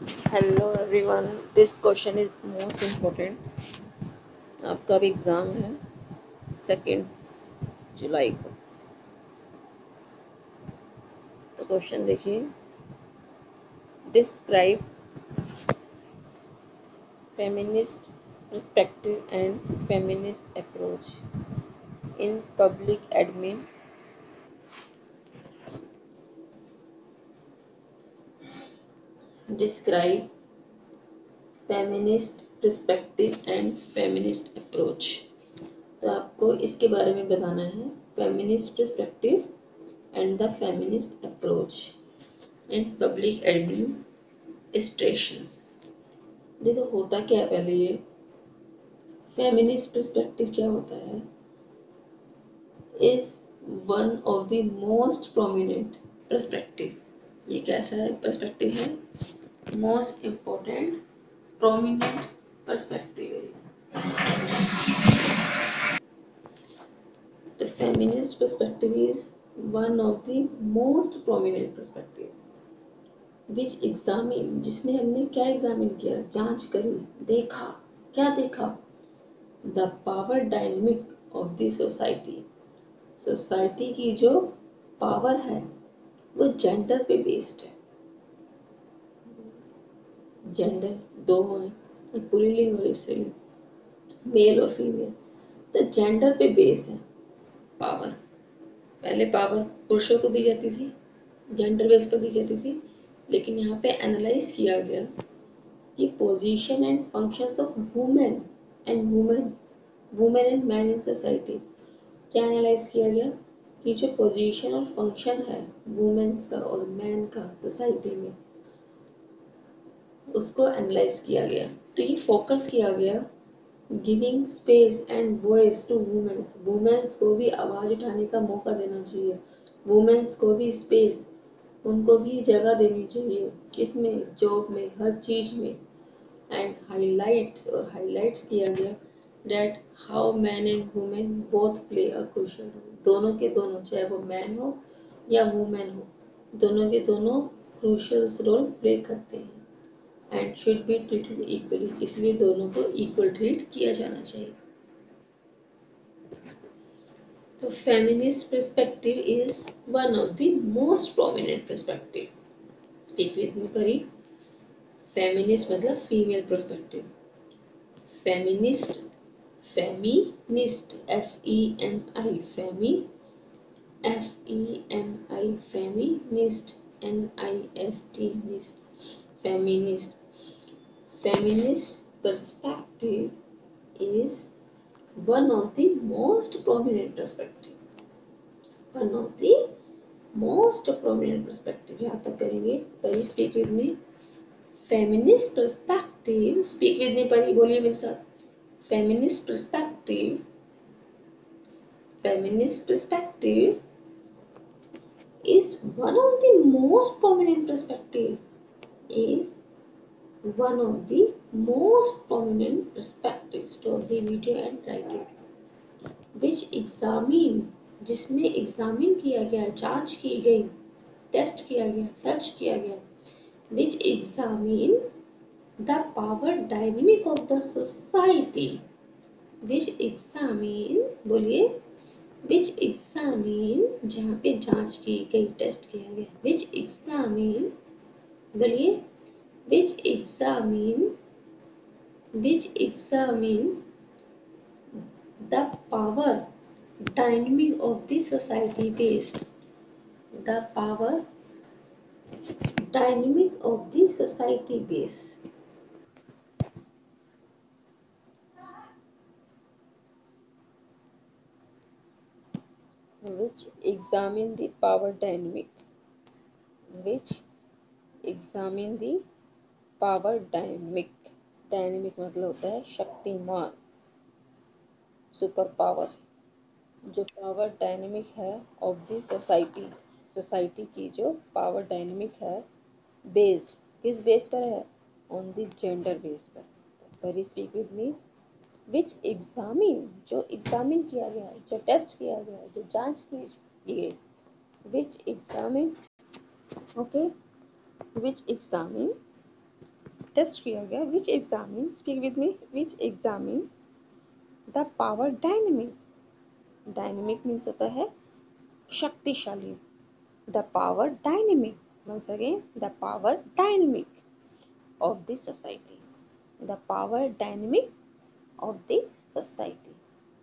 Hello everyone, this question is most important. आपका भी exam है 2 जुलाई को। तो क्वेश्चन देखिए, describe feminist perspective and feminist approach in public admin. Describe feminist perspective and feminist approach. तो आपको इसके बारे में बताना है, feminist perspective and the feminist approach in public administrations. देखो होता क्या है, पहले ये फेमिनिस्ट पर्सपेक्टिव क्या होता है, is one of the most prominent perspective. ये कैसा है पर्सपेक्टिव है, मोस्ट इम्पोर्टेंट प्रोमिनेंट पर्सपेक्टिव है। The feminist perspective is one of the most prominent perspective which examine, जिसमें हमने क्या एग्जामिन किया, जांच करी, देखा। क्या देखा? The power dynamic of the society. Society की जो पावर है वो जेंडर पे बेस्ड है। जेंडर दो हैं, एक पुल्लिंग और स्त्रीलिंग, मेल और फीमेल। तो जेंडर पे बेस है पावर। पहले पावर पुरुषों को दी जाती थी, जेंडर बेस पर दी जाती थी, लेकिन यहाँ पे एनालाइज किया गया कि position and functions of women and women and man in society. क्या एनालाइज किया गया कि जो पोजीशन और फंक्शन है वुमेन्स का और मैन का सोसाइटी में, उसको एनालाइज किया गया। तो ये फोकस किया गया giving space and voice to womens. Womens को भी आवाज उठाने का मौका देना चाहिए, वुमेन्स को भी स्पेस, उनको भी जगह देनी चाहिए, किसमें, जॉब में, हर चीज में। एंड हाईलाइट्स किया गया that how man and women both play a crucial role. दोनों के दोनों, चाहे वो मैन हो या वुमेन हो, दोनों के दोनों क्रूशियल रोल प्ले करते हैं and should be treated equally. इसलिए दोनों को इक्वल ट्रीट किया जाना चाहिए। तो feminist perspective is one of the most prominent perspective. Speak with me करी। फेमिनिस्ट मतलब female perspective. Feminist, feminist, FEMI, FEMI, feminist, NIST, निस्ट, feminist. Feminist perspective is one of the most prominent perspective. One of the most prominent perspective. यहाँ तक करेंगे। परी speak with me. Feminist perspective. Speak with me परी, बोलिए मेरे साथ। Feminist perspective. Feminist perspective is one of the most prominent perspective. Is one of the most prominent perspectives. Stop the video and write it. Which examine, जिसमें examine किया गया, जांच की गई, टेस्ट किया गया, सर्च किया गया। Which examine the power dynamic of the society. Which examine, बोलिए, which examine, जहाँ पे जांच की गई, टेस्ट किया गया। Which examine, बोलिए, which examine the power dynamic of the society based. The power dynamic of the society base. Which examine the power dynamic. Which examine the power dynamic. Dynamic मतलब होता है शक्तिमान, सुपर पावर। जो power dynamic है of the society, society की जो power dynamic है, based, किस base पर है, ऑन द जेंडर बेस पर। Very speak with me. Which examine, जो एग्जामिन किया गया है, जो टेस्ट किया गया है, जो जांच की गई। Which examine, okay, which examine test किया गया which examine, speak with me, which examine the power dynamic. Dynamic means होता है शक्तिशाली। The power dynamic, once again the power dynamic of the society, the power dynamic of the society,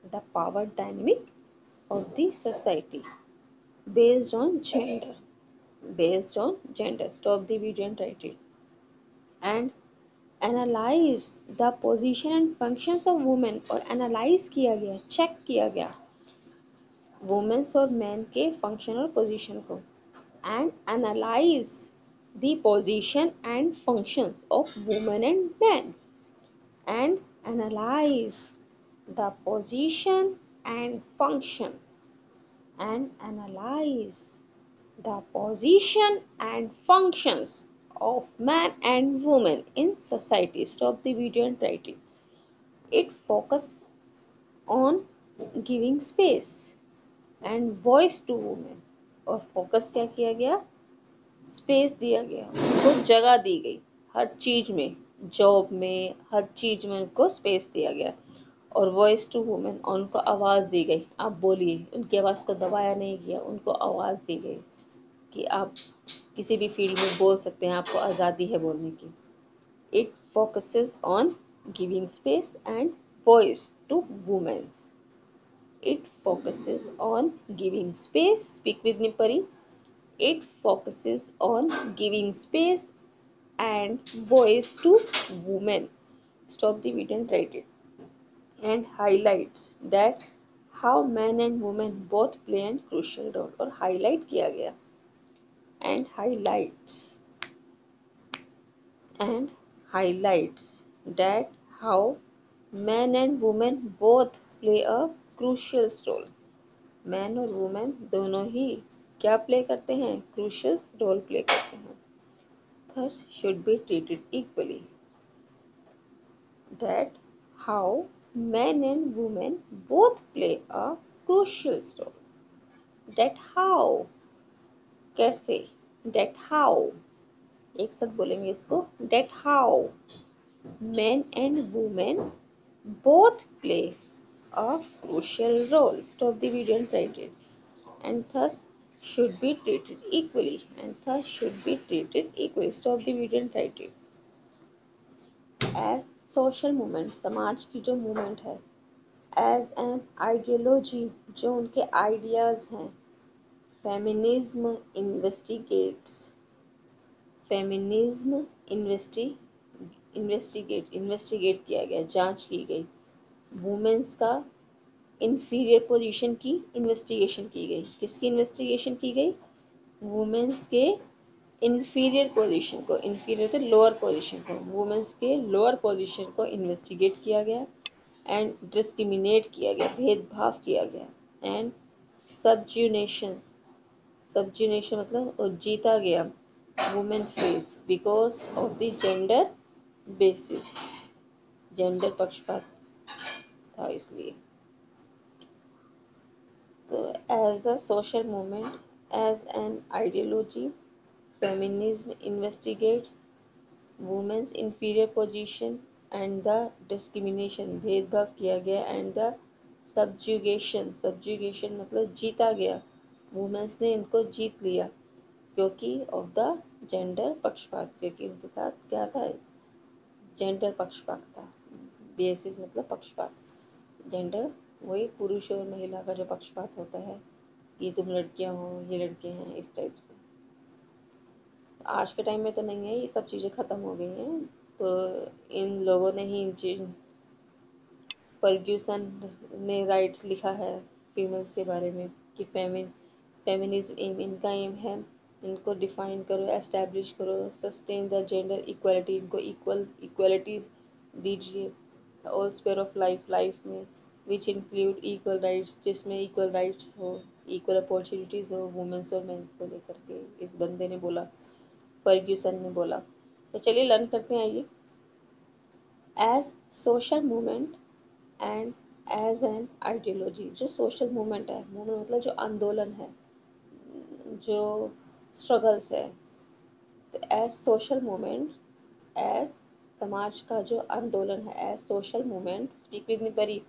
the power dynamic of the society based on gender, based on gender. Stop the video and write it. And analyze the position and functions of women, और analyze किया गया, check किया गया women's और man के function और position को। And analyse the position and functions of women and man, and analyse the position and function, and analyse the position and functions of man and woman in society. Stop the video and write it. It focus on giving space and voice to women. और focus क्या किया गया, space दिया गया, उनको जगह दी गई हर चीज में, जॉब में, हर चीज में उनको स्पेस दिया गया। और वॉइस टू वुमेन, उनको आवाज़ दी गई, आप बोलिए, उनकी आवाज़ को दबाया नहीं गया, उनको आवाज़ दी गई कि आप किसी भी फील्ड में बोल सकते हैं, आपको आज़ादी है बोलने की। It focuses on giving space and voice to womens. It focuses on giving space. Speak with me, Pari. It focuses on giving space and voice to women. Stop the video and write it. And highlights that how men and women both play a crucial role. और highlight किया गया. And highlights that how men and women both play a crucial role. Man और women दोनों ही क्या play करते हैं, crucial role play करते हैं। thus should be treated equally, that how men and women both play a crucial role, that how, कैसे, that how, एक साथ बोलेंगे इसको, that how men and women both play a crucial role. Stop the video and write it. And thus should be treated equally, and thus should be treated equally. Stop the video and write it. As social movement, समाज की जो movement है, as an ideology, जो उनके ideas हैं, feminism investigates, feminism investigate किया गया, जांच की गई, वुमेन्स का इंफीरियर पोजीशन की इन्वेस्टिगेशन की गई। किसकी इन्वेस्टिगेशन की गई, वुमेन्स के इंफीरियर पोजीशन को, इंफीरियर तो लोअर पोजीशन को, वुमेन्स के लोअर पोजीशन को इन्वेस्टिगेट किया गया एंड डिस्क्रिमिनेट किया गया, भेदभाव किया गया। एंड सब्जुनेशंस, सब्जुनेशन मतलब जीता गया, women face because of the gender basis, gender पक्षपात था इसलिए। तो as the social movement, as an ideology, feminism investigates women's inferior position and the discrimination, भेदभाव किया गया, and the subjugation, subjugation मतलब जीता गया, वुमेन्स ने इनको जीत लिया क्योंकि ऑफ द जेंडर पक्षपात, क्योंकि उनके साथ क्या था, जेंडर पक्षपात था। बेसिस मतलब पक्षपात, जेंडर वही पुरुष और महिला का जो पक्षपात होता है कि तुम लड़कियां हो, ये लड़के हैं, इस टाइप से। आज के टाइम में तो नहीं है, ये सब चीज़ें ख़त्म हो गई हैं। तो इन लोगों ने ही इन चीज, फर्ग्यूसन ने राइट्स लिखा है फीमेल्स के बारे में कि फेमिनिज्म एम, इनका एम है, इनको डिफाइन करो, एस्टैब्लिश करो, सस्टेन द जेंडर इक्वलिटी, इनको इक्वलिटी दीजिए ऑल स्पेयर ऑफ लाइफ में, विच इंक्लूड इक्वल राइट्स, जिसमें इक्वल राइट्स हो, इक्वल अपॉर्चुनिटीज़ हो वुमेन्स और मेंस को लेकर के, इस बंदे ने बोला, फर्ग्यूसन ने बोला। तो चलिए लर्न करते हैं, आइए। As social movement and as an ideology, जो सोशल मूवमेंट है, मूवमेंट मतलब जो आंदोलन है, जो स्ट्रगल्स है, तो एज सोशल मूवमेंट, एज समाज का जो आंदोलन है, as social movement, speak with me परी,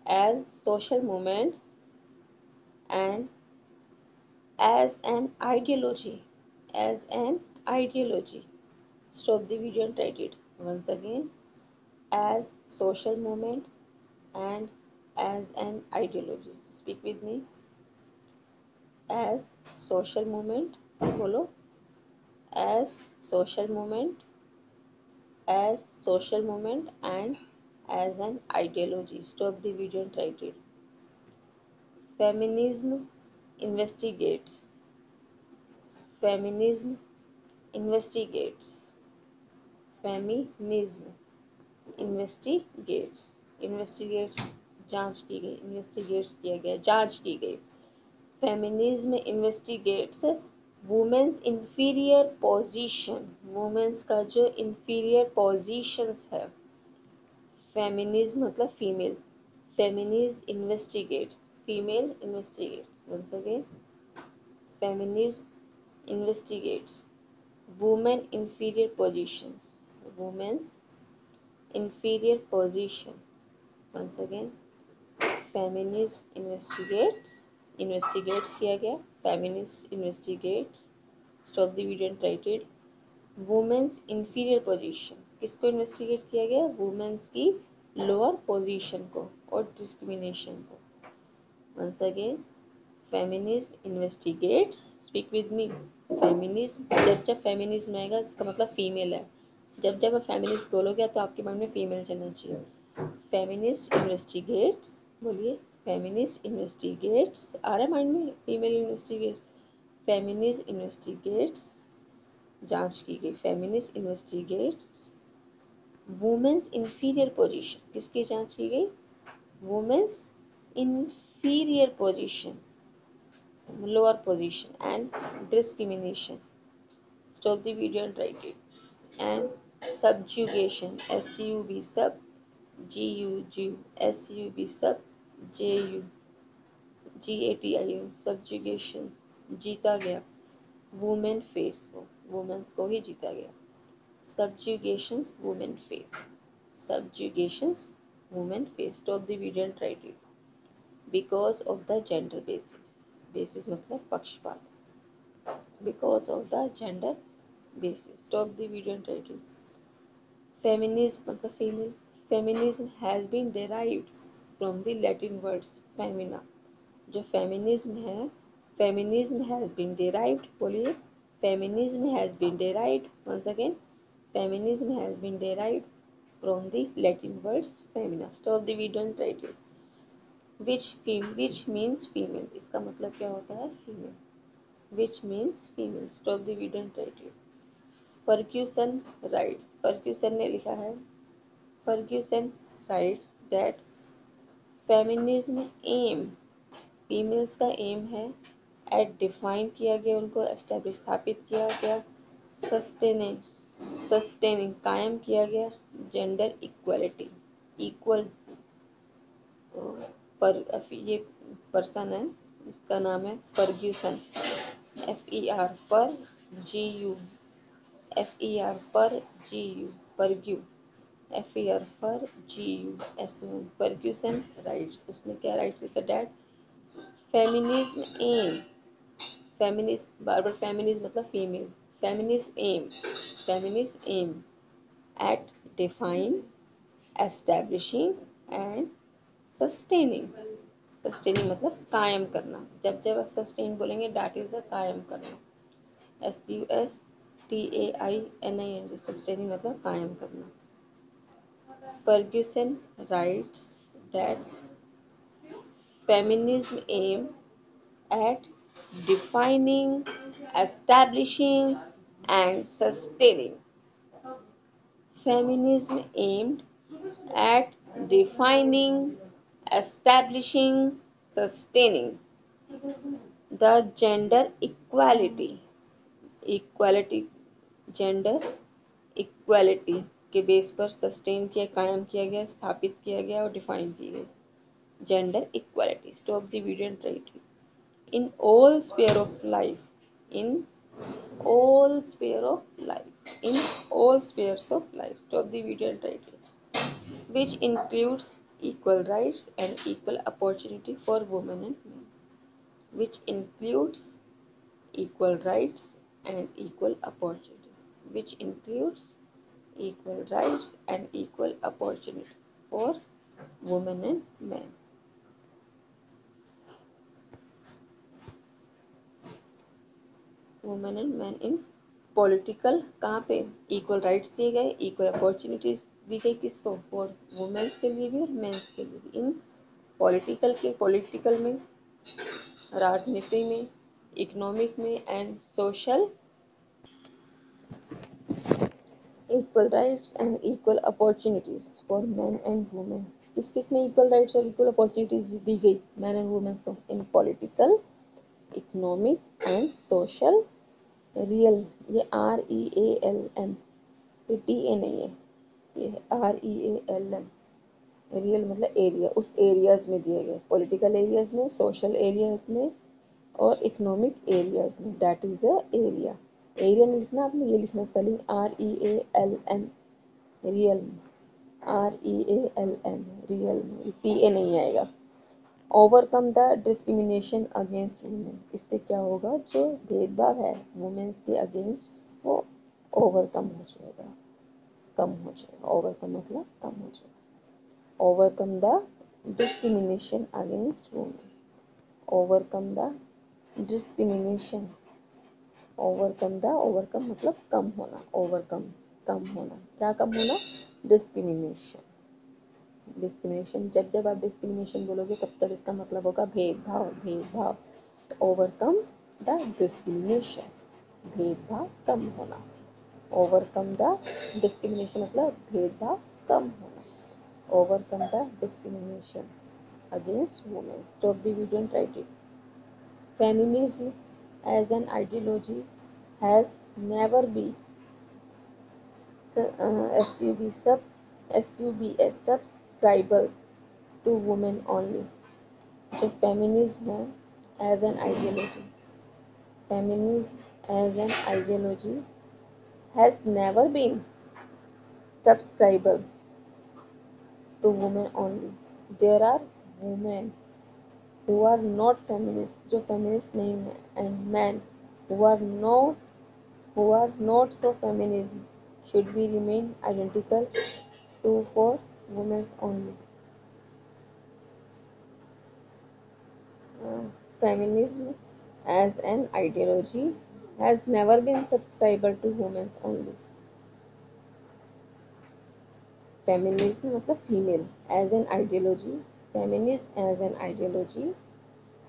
as social movement and as an ideology, as an ideology. Stop the video and write it once again. As social movement and as an ideology. Speak with me. As social movement, bolo. As social movement, as social movement and as an ideology. Stop the video and write it. Feminism investigates. Feminism investigates. Feminism investigates. Investigates जांच की गई, investigates किया गया, जांच की गई. Feminism investigates women's inferior position. Women's का जो inferior positions है. Feminism मतलब female. Feminism investigates. Female investigates. Once again, feminism investigates women inferior positions. Women's inferior position. Once again, feminism investigates किया गया, feminist investigates. Stop the video and write it. Women's inferior position, किसको investigate किया गया? Women's की lower position को और discrimination को. Once again, feminism investigates. Speak with me. Feminism, जब feminism आएगा इसका मतलब female है. जब आप feminist बोलोगे तो आपके माइंड में female चलना चाहिए. Feminist investigates, बोलिए. Feminist investigates, आ रहा माइंड में? Female investigates. Feminist investigates, जांच की गई. Feminist investigates women's inferior position, किसकी जांच की गई? Women's inferior position, lower position and discrimination. Stop the video and write it. And subjugation, SUB, sub, GU, SUB, sub, JU, GATIO, subjugations, जीता गया. Women face को, वुमेन्स को ही जीता गया. Subjugations, women face. Subjugations, women face. Stop the video and write it. Because of the gender basis. Basis मतलब पक्षपात. Because of the gender basis. Stop the video and write it. Feminism मतलब female. Feminism has been derived from the Latin words femina. जो feminism है, feminism has been derived, बोलिए. Feminism has been derived. Once again, feminism has been derived from the Latin words femina. Stop the video and write it. Which means female. इसका मतलब क्या होता है? Female. Which means female. Stop the video and write it. Ferguson writes. Ferguson ने लिखा है. Ferguson writes that feminism aim, females का aim है, at define किया गया, उनको establish स्थापित किया गया, sustaining कायम किया गया, gender equality, equal. पर ये पर्सन है, इसका नाम है फर्ग्यूसन. FER पर GU, FER पर GU, फर्ग्यू. FER पर GU, SUN. Ferguson writes. उसने क्या राइट्स लिखा? डैट फेमिनिज्म एम, फेमिनिज्म, बार बार फेमिनिज्म मतलब female. Feminism aim at define, establishing and sustaining. Sustaining मतलब कायम करना. जब आप सस्टेन बोलेंगे, डैट इज द कायम करना. SUSTAINING, सस्टेनिंग मतलब कायम करना. Ferguson writes that feminism aimed at defining, establishing and sustaining. Feminism aimed at defining, establishing, sustaining the gender equality. Gender equality के बेस पर सस्टेन किया, कायम किया गया, स्थापित किया गया और डिफाइन की गई. Gender equality. Stop the video and write it. In all sphere of life, in all sphere of life, in all spheres of life. Stop the video and write it. Which includes equal rights and equal opportunity for women and men. Which includes equal rights and equal opportunity. Which includes equal rights and equal opportunity for women and men. Women and man in political कहाँ पे equal rights दिए गए, equal opportunities दी गई किसको, for women's के लिए भी और मेंस के लिए भी। इन पॉलिटिकल में, राजनीति में, इकोनॉमिक में and social, equal rights and equal opportunities for man and women. किस किस में इक्वल राइट्स और इक्वल अपॉर्चुनिटीज दी गई मैन एंड वुमेन्स को, इन political, economic and social, real, ये REALM, ये TA नहीं है, ये REALM, रियल मतलब एरिया, उस एरियाज में दिए गए, पॉलिटिकल एरियाज में, सोशल एरियाज में और इकोनॉमिक एरियाज में, that is a area. Area नहीं लिखना आपने, ये लिखना spelling REALM, real, REALM, real, TA नहीं आएगा। Overcome the discrimination against women, इससे क्या होगा, जो भेदभाव है वुमेन्स के अगेंस्ट वो ओवरकम हो जाएगा, कम हो जाएगा। ओवरकम मतलब कम हो जाएगा। Overcome the discrimination against women, overcome the discrimination, overcome मतलब कम होना, ओवरकम कम होना, क्या कम होना, डिस्क्रिमिनेशन। डिस्क्रिमिनेशन, जब जब आप डिस्क्रिमिनेशन बोलोगे तब तब इसका मतलब होगा भेदभाव, भेदभाव। ओवरकम द डिस्क्रिमिनेशन, भेदभाव कम होना। ओवरकम द डिस्क्रिमिनेशन मतलब भेदभाव कम होना। Overcome the discrimination against women. Stop the video and write it. Feminism as an ideology has never been subscribers to women only। जो फेमिनिज्म है as an ideology, feminism as an ideology has never been subscriber to women only. There are women who are not feminist, जो feminist नहीं है, and men who are not so feminism should be remain identical to for women's only। Feminism as an ideology has never been subscriber to women's only। Feminism मतलब female, as an ideology, feminism as an ideology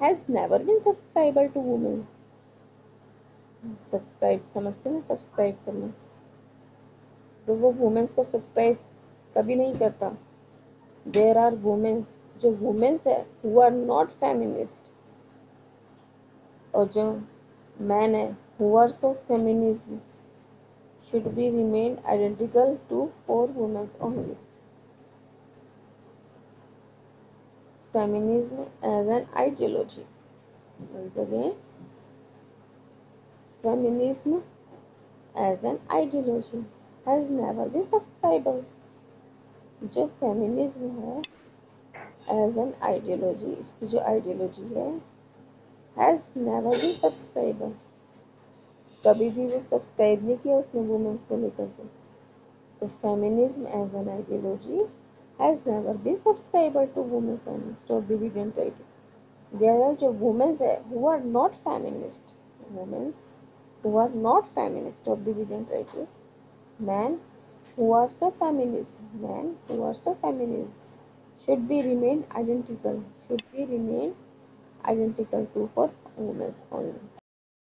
has never been subscriber to women's. Subscribe समझते ना, subscribe करना, तो वो women's को subscribe कभी नहीं करता। देयर आर वुमेन्स, जो वुमेन्स है हु आर नॉट फेमिनिस्ट, और जो मैन है who are so feminism should be remained identical to for women only। Feminism as an ideology, once again, feminism as an ideology has never been subscribers। जो feminism है as an ideology, इसकी जो ideology है has never been subscriber, कभी भी वो subscribe नहीं किया उसने वुमेन्स को लेकर के। तो feminism as an ideology has never been subscriber to womens only. Stop the video and write it. There are जो वुमेन्स है who are not feminist, womens who are not feminist, of the video and write it. Man who are so feminist, men who are so feminist should be remain identical to for women only।